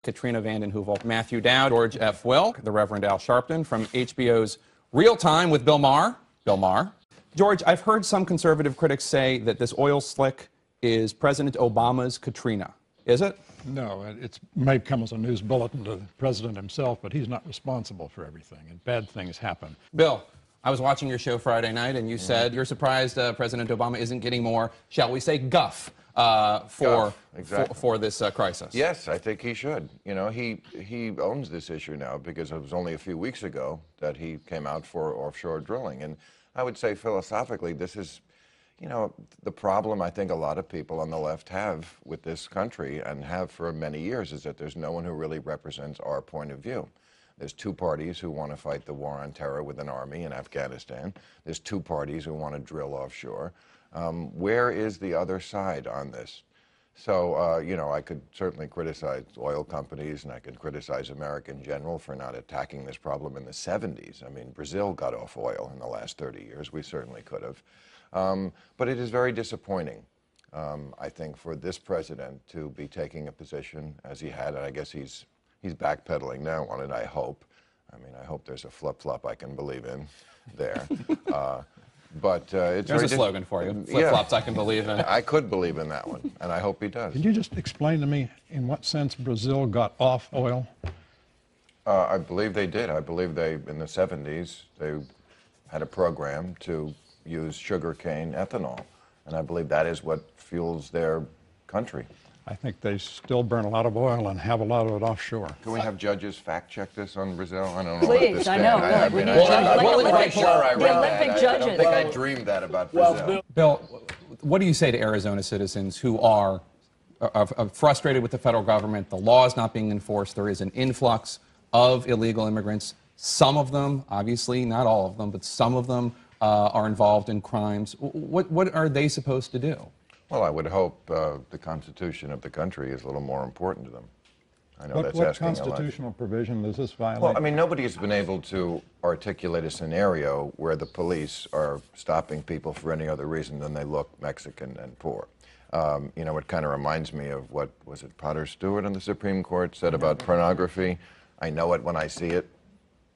Katrina Vanden Heuvel, Matthew Dowd, George F. Wilk, the Reverend Al Sharpton from HBO's Real Time with Bill Maher. Bill Maher. George, I've heard some conservative critics say that this oil slick is President Obama's Katrina. Is it? No, it may come as a news bulletin to the president himself, but he's not responsible for everything, and bad things happen. Bill, I was watching your show Friday night, and you said you're surprised President Obama isn't getting more, shall we say, guff for this crisis. Yes, I think he should. You know, he owns this issue now because it was only a few weeks ago that he came out for offshore drilling. And I would say philosophically, this is, you know, the problem I think a lot of people on the left have with this country and have for many years is that there's no one who really represents our point of view. There's two parties who want to fight the war on terror with an army in Afghanistan. There's two parties who want to drill offshore. Where is the other side on this? So, you know, I could certainly criticize oil companies and I could criticize America in general for not attacking this problem in the 70s. I mean, Brazil got off oil in the last 30 years. We certainly could have. But it is very disappointing, I think, for this president to be taking a position as he had, and I guess he's backpedaling now on it, I hope. I mean, I hope there's a flip-flop I can believe in there. But it's There's a slogan for you. Flip-flops I can believe in. I could believe in that one, and I hope he does. Can you just explain to me in what sense Brazil got off oil? I believe they did. I believe they, in the 70s, they had a program to use sugarcane ethanol, and I believe that is what fuels their country. I think they still burn a lot of oil and have a lot of it offshore. Can we have judges fact-check this on Brazil? I don't know. Please, I know. We need judges. The Olympic judges. I don't think I dreamed that about Brazil. Bill, what do you say to Arizona citizens who are frustrated with the federal government? The law is not being enforced. There is an influx of illegal immigrants. Some of them, obviously, not all of them, but some of them are involved in crimes. What are they supposed to do? Well, I would hope the Constitution of the country is a little more important to them. I know that's asking a lot. What constitutional provision does this violate? Well, I mean, nobody has been able to articulate a scenario where the police are stopping people for any other reason than they look Mexican and poor. You know, it kind of reminds me of what, was it Potter Stewart on the Supreme Court said about pornography? I know it when I see it.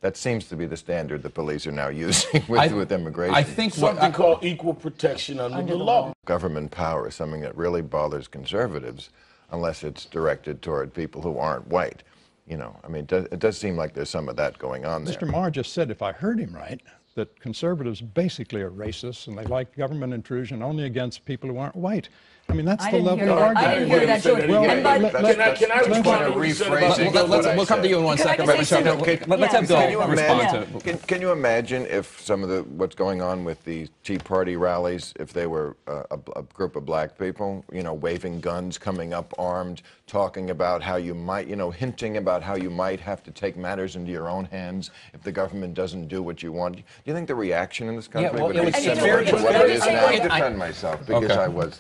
That seems to be the standard the police are now using with immigration. I think something called equal protection under the law. Government power is something that really bothers conservatives unless it's directed toward people who aren't white. You know, I mean, it does seem like there's some of that going on there. Mr. Maher just said, if I heard him right, that conservatives basically are racist and they like government intrusion only against people who aren't white. I mean, that's the level of argument. I didn't hear that, George. Can I respond to rephrasing? We'll come to you in 1 second. Let's have Bill respond to. Can you imagine if some of what's going on with the Tea Party rallies, if they were a group of black people, you know, waving guns, coming up armed, talking about how you might, you know, hinting about how you might have to take matters into your own hands if the government doesn't do what you want. Do you think the reaction in this country would be similar to what it is now? I defend myself because I was.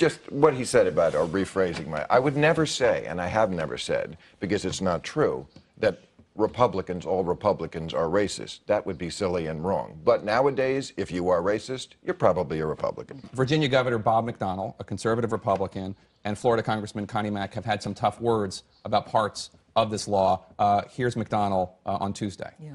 Just what he said about, or rephrasing I would never say, and I have never said, because it's not true, that Republicans, all Republicans are racist. That would be silly and wrong. But nowadays, if you are racist, you're probably a Republican. Virginia Governor Bob McDonnell, a conservative Republican, and Florida Congressman Connie Mack have had some tough words about parts of this law. Here's McDonnell on Tuesday. Yeah.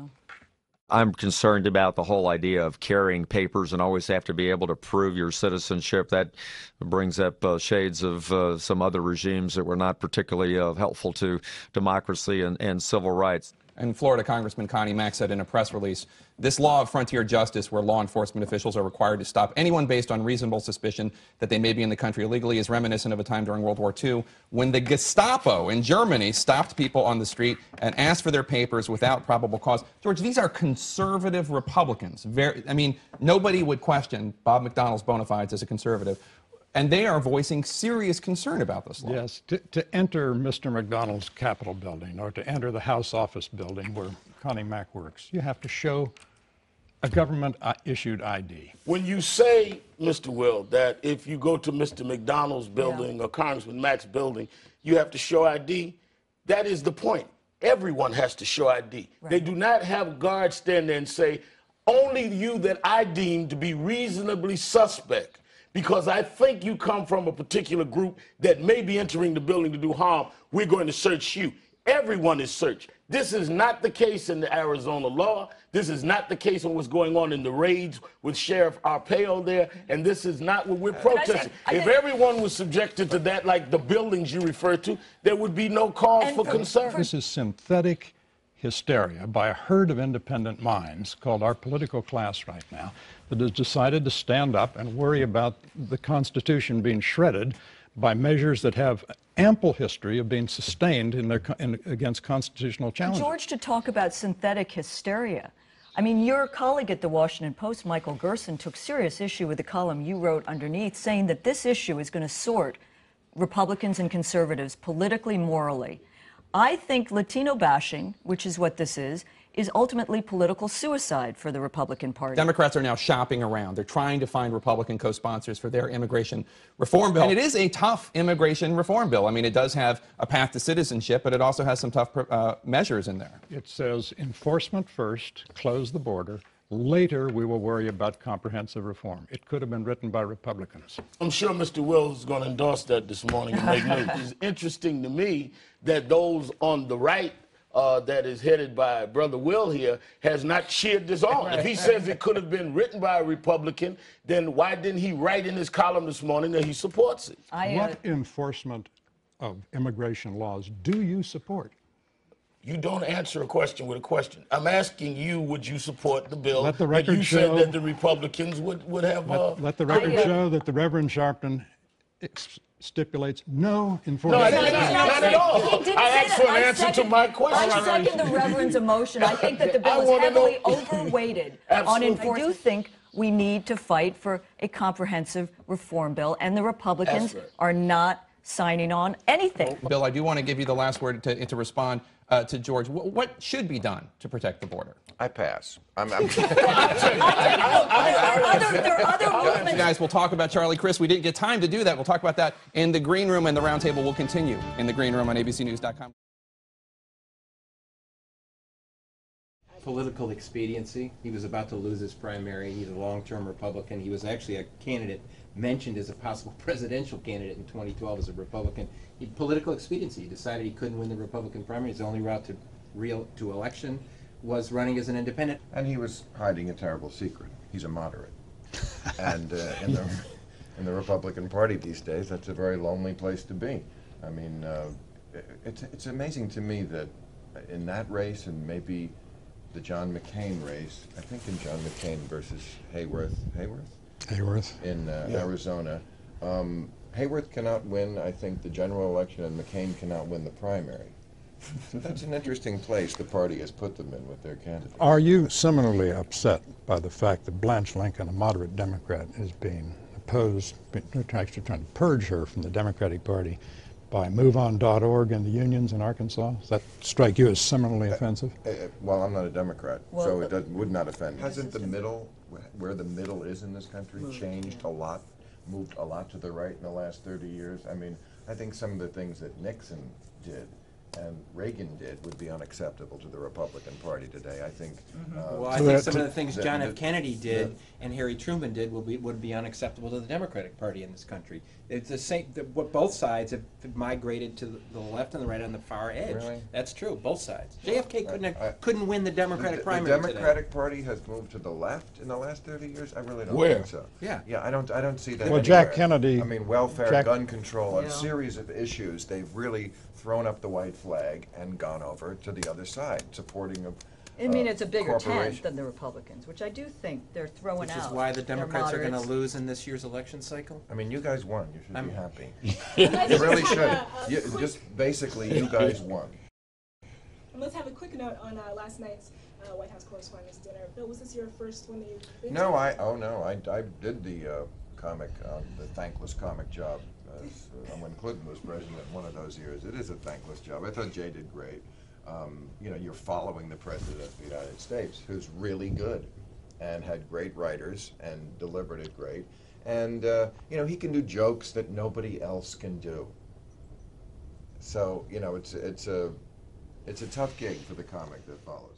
I'm concerned about the whole idea of carrying papers and always have to be able to prove your citizenship. That brings up shades of some other regimes that were not particularly helpful to democracy and civil rights. And Florida Congressman Connie Mack said in a press release, this law of frontier justice where law enforcement officials are required to stop anyone based on reasonable suspicion that they may be in the country illegally is reminiscent of a time during World War II when the Gestapo in Germany stopped people on the street and asked for their papers without probable cause. George, these are conservative Republicans. I mean, nobody would question Bob McDonnell's bona fides as a conservative. And they are voicing serious concern about this law. Yes, to enter Mr. McDonnell's Capitol building or to enter the House office building where Connie Mack works, you have to show a government-issued ID. When you say, Mr. Will, that if you go to Mr. McDonnell's building or Congressman Mack's building, you have to show ID, that is the point. Everyone has to show ID. Right. They do not have guards stand there and say, only you that I deem to be reasonably suspect because I think you come from a particular group that may be entering the building to do harm, we're going to search you. Everyone is searched. This is not the case in the Arizona law. This is not the case on what's going on in the raids with Sheriff Arpaio there, and this is not what we're protesting. If everyone was subjected to that, like the buildings you refer to, there would be no cause for concern. This is synthetic hysteria by a herd of independent minds called our political class right now that has decided to stand up and worry about the Constitution being shredded by measures that have ample history of being sustained against constitutional challenges. George, to talk about synthetic hysteria, I mean, your colleague at the Washington Post, Michael Gerson, took serious issue with the column you wrote underneath, saying that this issue is going to sort Republicans and conservatives politically, morally. I think Latino bashing, which is what this is ultimately political suicide for the Republican Party. Democrats are now shopping around. They're trying to find Republican co-sponsors for their immigration reform bill. And it is a tough immigration reform bill. I mean, it does have a path to citizenship, but it also has some tough measures in there. It says enforcement first, close the border. Later, we will worry about comprehensive reform. It could have been written by Republicans. I'm sure Mr. Wills is going to endorse that this morning and make news. It's interesting to me that those on the right that is headed by Brother Will here has not cheered this on. If he says it could have been written by a Republican, then why didn't he write in his column this morning that he supports it? What enforcement of immigration laws do you support? You don't answer a question with a question. I'm asking you, would you support the bill Let the that record you show, said that the Republicans would have? Let the record show that the Reverend Sharpton stipulates no enforcement. No, I didn't, not at all. I asked for an answer to my question. I second the Reverend's emotion. I think that the bill is heavily overweighted on enforcement. I do think we need to fight for a comprehensive reform bill, and the Republicans are not signing on anything. Bill, I do want to give you the last word to respond to George. What should be done to protect the border? I pass. There are other movements. You guys, we'll talk about Charlie Crist. We didn't get time to do that. We'll talk about that in the Green Room, and the roundtable will continue in the Green Room on abcnews.com. Political expediency. He was about to lose his primary. He's a long-term Republican. He was actually a candidate mentioned as a possible presidential candidate in 2012 as a Republican. Political expediency. He decided he couldn't win the Republican primary. His only route to election was running as an independent. And he was hiding a terrible secret. He's a moderate. And in the Republican Party these days, that's a very lonely place to be. I mean, it's amazing to me that in that race, and maybe the John McCain race, I think in John McCain versus Hayworth in Arizona, Hayworth cannot win, I think, the general election, and McCain cannot win the primary. So that's an interesting place the party has put them in with their candidate. Are you similarly upset by the fact that Blanche Lincoln, a moderate Democrat, is being opposed, actually trying to purge her from the Democratic Party by MoveOn.org and the unions in Arkansas? Does that strike you as similarly offensive? Well, I'm not a Democrat, so it would not offend me. Hasn't the middle, where the middle is in this country, changed a lot, moved a lot to the right in the last 30 years? I mean, I think some of the things that Nixon did and Reagan did would be unacceptable to the Republican Party today. I think. Well, I think some of the things John F. Kennedy did and Harry Truman did would be unacceptable to the Democratic Party in this country. It's the same. What both sides have migrated to the left and the right on the far edge. Really? That's true. Both sides. JFK couldn't win the Democratic primary. The Democratic Party has moved to the left in the last 30 years. I really don't Where? think so. Yeah. Yeah, I don't see that. Well, anywhere. Jack Kennedy. I mean, welfare, gun control, a series of issues. They've really thrown up the white flag and gone over to the other side, supporting I mean, it's a bigger tent than the Republicans, which I do think they're throwing out. Which is why the Democrats are going to lose in this year's election cycle? I mean, you guys won. You should be happy. You really should. Just basically, you guys won. Let's have a quick note on last night's White House Correspondents' Dinner. Bill, was this your first one that you've been to? I did the the thankless comic job when Clinton was president one of those years. It is a thankless job. I thought Jay did great. You know, you're following the President of the United States, who's really good and had great writers and delivered it great. And, you know, he can do jokes that nobody else can do. So, you know, it's a tough gig for the comic that follows.